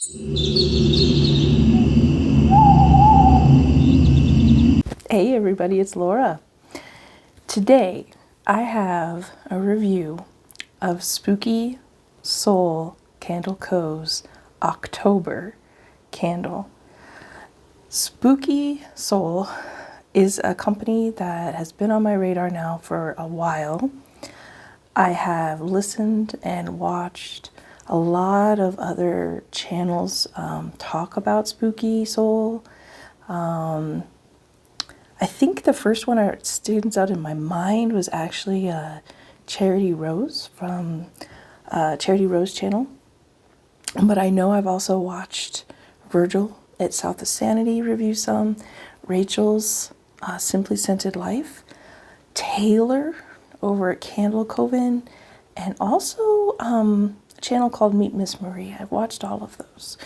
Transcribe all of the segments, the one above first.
Hey everybody, it's Laura. Today I have a review of Spooky Soul Candle Co.'s October candle. Spooky Soul is a company that has been on my radar now for a while. I have listened and watched a lot of other channels talk about Spooky Soul. I think the first one that stands out in my mind was actually Charity Rose from Charity Rose channel. But I know I've also watched Virgil at South of Sanity review some, Rachel's Simply Scented Life, Taylor over at Candle Coven, and also a channel called Meet Miss Marie. I've watched all of those.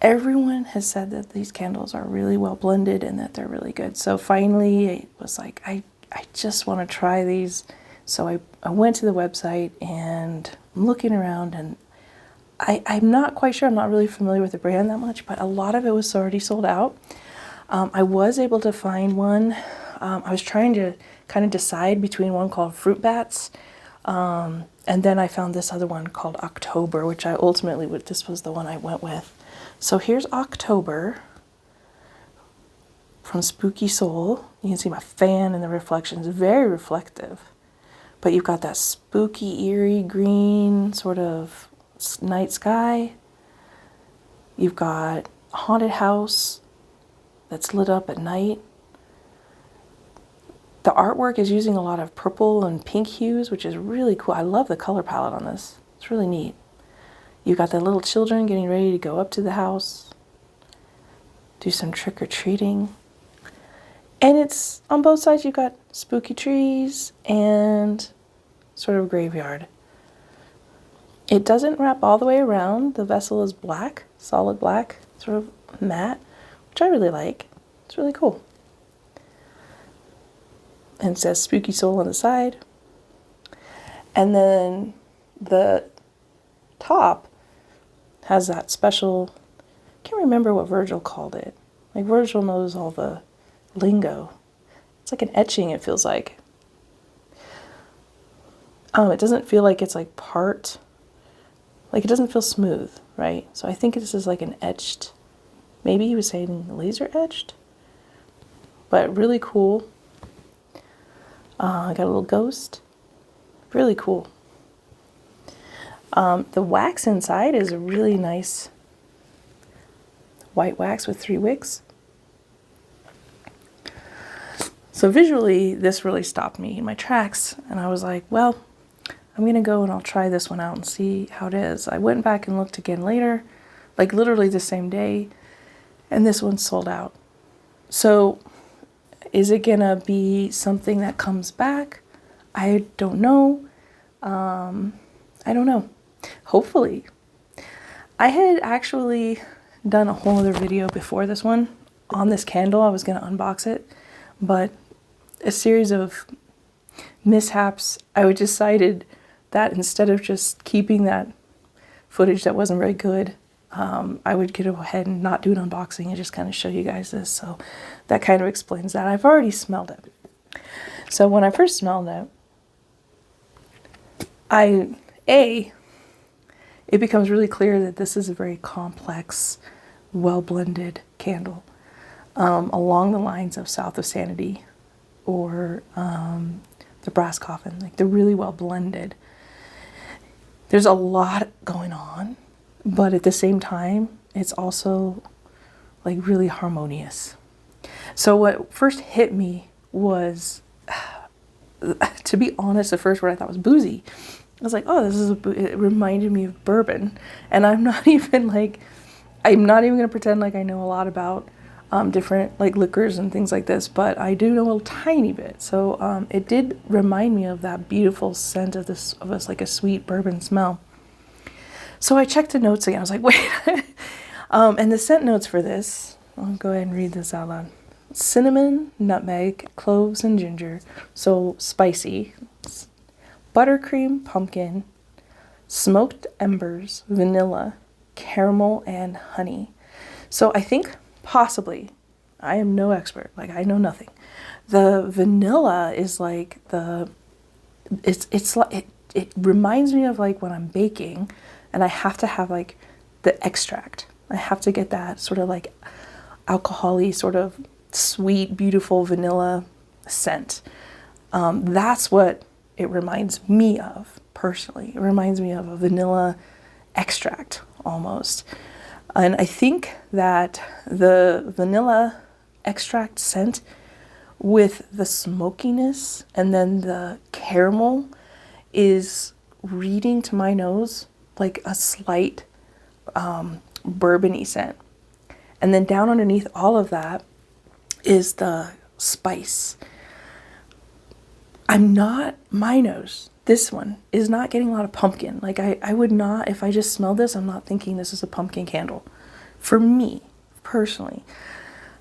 Everyone has said that these candles are really well blended and that they're really good. So finally, it was like, I just want to try these. So I went to the website and I'm looking around, and I'm not quite sure. I'm not really familiar with the brand that much, but a lot of it was already sold out. I was able to find one. I was trying to kind of decide between one called Fruit Bats, and then I found this other one called October, which I ultimately, this was the one I went with. So here's October from Spooky Soul. You can see my fan in the reflections, very reflective. But you've got that spooky, eerie green sort of night sky. You've got a haunted house that's lit up at night. The artwork is using a lot of purple and pink hues, which is really cool. I love the color palette on this. It's really neat. You got the little children getting ready to go up to the house, do some trick-or-treating. And it's on both sides, you've got spooky trees and sort of graveyard. It doesn't wrap all the way around. The vessel is black, solid black, sort of matte, which I really like. It's really cool. And it says Spooky Soul on the side. And then the top has that special, I can't remember what Virgil called it. Like Virgil knows all the lingo. It's like an etching, it feels like. It doesn't feel like it's like part, like it doesn't feel smooth, right? So I think this is like an etched, maybe he was saying laser etched, but really cool. I got a little ghost, really cool. The wax inside is a really nice white wax with 3 wicks. So visually, this really stopped me in my tracks, and I was like, well, I'm gonna go and I'll try this one out and see how it is. I went back and looked again later, like literally the same day, and this one's sold out. So is it gonna be something that comes back? I don't know. I don't know. Hopefully. I had actually done a whole other video before this one on this candle. I was going to unbox it, but a series of mishaps, I decided that instead of just keeping that footage that wasn't very good, I would go ahead and not do an unboxing and just kind of show you guys this. So that kind of explains that. I've already smelled it. So when I first smelled it, it becomes really clear that this is a very complex, well-blended candle, along the lines of South of Sanity or the Brass Coffin. Like, they're really well blended. There's a lot going on, but at the same time, it's also like really harmonious. So what first hit me was, to be honest, the first word I thought was boozy. I was like, oh, it reminded me of bourbon. And I'm not even going to pretend like I know a lot about different like liquors and things like this, but I do know a tiny bit. So it did remind me of that beautiful scent of this, like a sweet bourbon smell. So I checked the notes again. I was like, wait. And the scent notes for this, I'll go ahead and read this out loud. Cinnamon, nutmeg, cloves, and ginger. So spicy. Buttercream, pumpkin, smoked embers, vanilla, caramel and honey. So I think possibly, I am no expert, like I know nothing. The vanilla is like it's like, it reminds me of like when I'm baking and I have to have like the extract. I have to get that sort of like alcohol-y, sort of sweet, beautiful vanilla scent. That's what it reminds me of personally. It reminds me of a vanilla extract almost. And I think that the vanilla extract scent with the smokiness and then the caramel is reading to my nose like a slight bourbony scent. And then down underneath all of that is the spice. My nose, this one, is not getting a lot of pumpkin. Like I would not, if I just smelled this, I'm not thinking this is a pumpkin candle. For me, personally.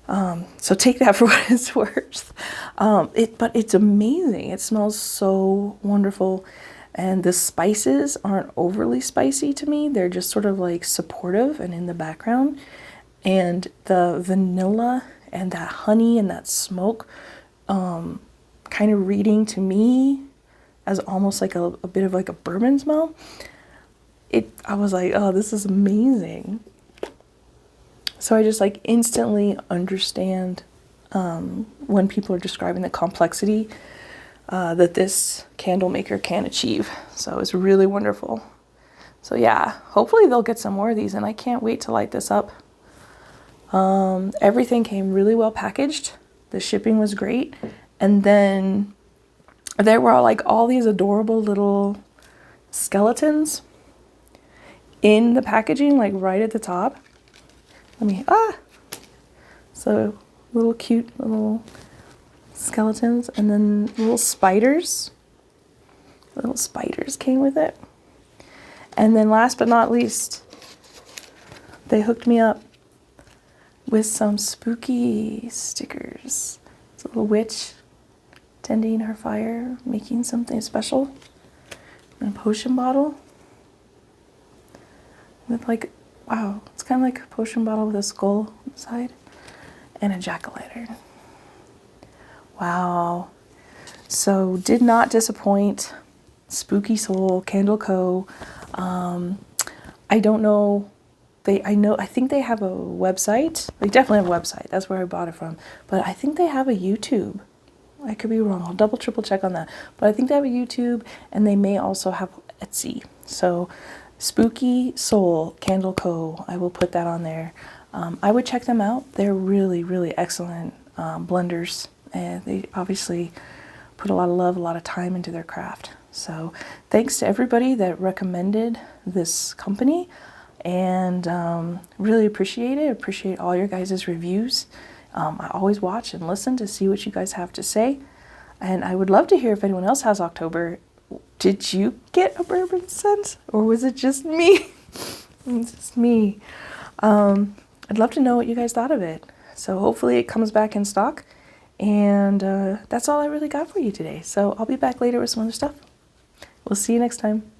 So take that for what it's worth. But it's amazing. It smells so wonderful. And the spices aren't overly spicy to me. They're just sort of like supportive and in the background. And the vanilla and that honey and that smoke kind of reading to me as almost like a bit of like a bourbon smell. I was like, oh, this is amazing. So I just like instantly understand when people are describing the complexity that this candle maker can achieve. So it's really wonderful. So yeah, hopefully they'll get some more of these, and I can't wait to light this up. Everything came really well packaged. The shipping was great. And then there were like all these adorable little skeletons in the packaging, like right at the top. So little cute little skeletons, and then little spiders. Little spiders came with it. And then last but not least, they hooked me up with some spooky stickers. It's a little witch tending her fire, making something special. And a potion bottle. With like, wow, it's kind of like a potion bottle with a skull inside. And a jack-o'-lantern. Wow. So did not disappoint. Spooky Soul, Candle Co. I don't know. I think they have a website. They definitely have a website. That's where I bought it from. But I think they have a YouTube. I could be wrong. I'll double, triple check on that. But I think they have a YouTube, and they may also have Etsy. So Spooky Soul, Candle Co. I will put that on there. I would check them out. They're really, really excellent blenders. And they obviously put a lot of love, a lot of time into their craft. So thanks to everybody that recommended this company. And really appreciate it. Appreciate all your guys' reviews. I always watch and listen to see what you guys have to say. And I would love to hear if anyone else has October. Did you get a bourbon scent? Or was it just me? It's just me. I'd love to know what you guys thought of it. So hopefully it comes back in stock. And that's all I really got for you today. So I'll be back later with some other stuff. We'll see you next time.